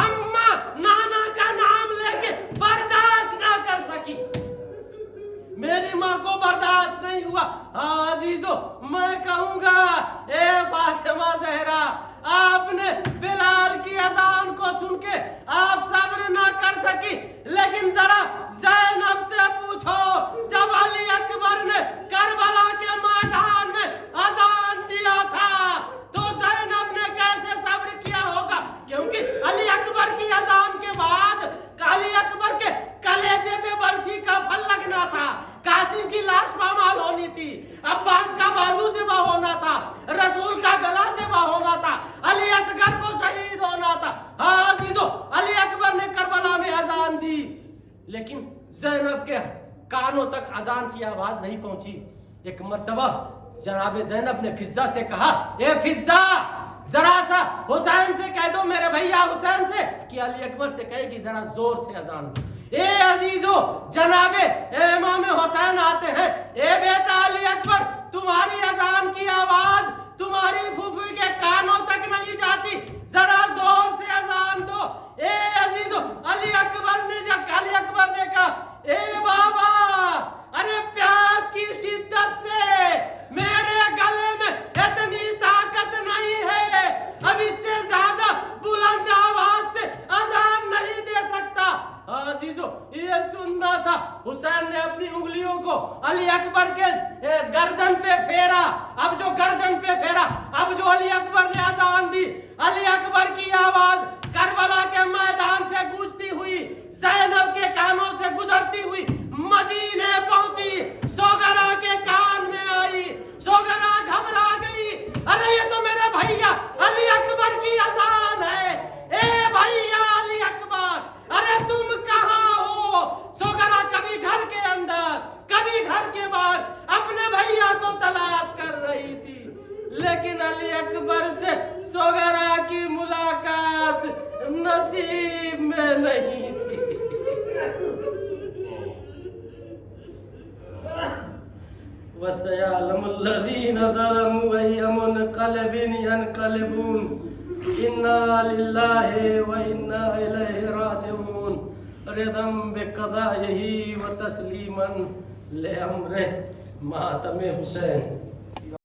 अम्मा नाना का नाम लेके बर्दाश्त ना कर सकी, मेरी माँ को बर्दाश्त नहीं हुआ। अजीजो, मैं कहूंगा, ए फातिमा ज़हरा, आपने बिलाल की अजान को सुन के आप सब्र ना कर सकी, लेकिन जरा ज़ैनब से पूछो, जब अली अकबर ने करबला के मैदान में अजान दिया था तो ज़ैनब ने कैसे सब्र किया होगा? क्योंकि अली अकबर की अजान के बाद अली अकबर के कलेजे पे बरछी का फल लगना था, कासिम की लाश पामाल होनी थी, अब्बास का बाजू ज़िबा होना था, रसूल का गला ज़िबा होना था, अली असगर को शहीद होना था। अजीजो, अली अकबर ने करबला में अजान दी, लेकिन ज़ैनब के कानों तक अजान की आवाज नहीं पहुंची। एक मर्तबा जनाब ज़ैनब ने फिज़्ज़ा से कहा, ए फिज़्ज़ा, जरा सा हुसैन से कह दो, मेरे भैया हुसैन से, कि अली अकबर से कहे कि जरा जोर से अजान दो। ए अजीजो, जनाबे इमाम हुसैन आते हैं। ए बेटा अली अकबर, तुम्हारी अजान की आवाज तुम्हारी फूफी के कानों तक नहीं जाती, जरा जोर से अजान दो। ए अजीजो, अली अकबर ने कहा, ए اکبر کے گردن پہ پھیرا. اب جو گردن پہ پھیرا, اب جو علی اکبر نے اذان دی, علی اکبر کی آواز کربلا کے میدان سے گونجتی ہوئی زینب کے کانوں سے گزرتی ہوئی مدینے پہنچی, سوگرا کے کان میں آئی. سوگرا گھبرا گئی, ارے یہ تو میرے بھیا علی اکبر کی اذان ہے. اے بھیا علی اکبر, ارے تم کہاں ہو؟ سوگرا کبھی گھر کے اندر کبھی گھر کے باہر اپنے بھیا کو تلاش کر رہی تھی, لیکن علی اکبر سے سوگرا کی ملاقات نصیب میں نہیں تھی. وَسَيَعْلَمُ الَّذِينَ ظَلَمُوا أَيَّ مُنْقَلَبٍ يَنْقَلِبُونَ إِنَّا لِلَّهِ وَإِنَّا إِلَيْهِ رَاجِعُونَ رِضًا بِقَضَائِهِ وَتَسْلِيمًا لِأَمْرِهِ. ماتم حسین.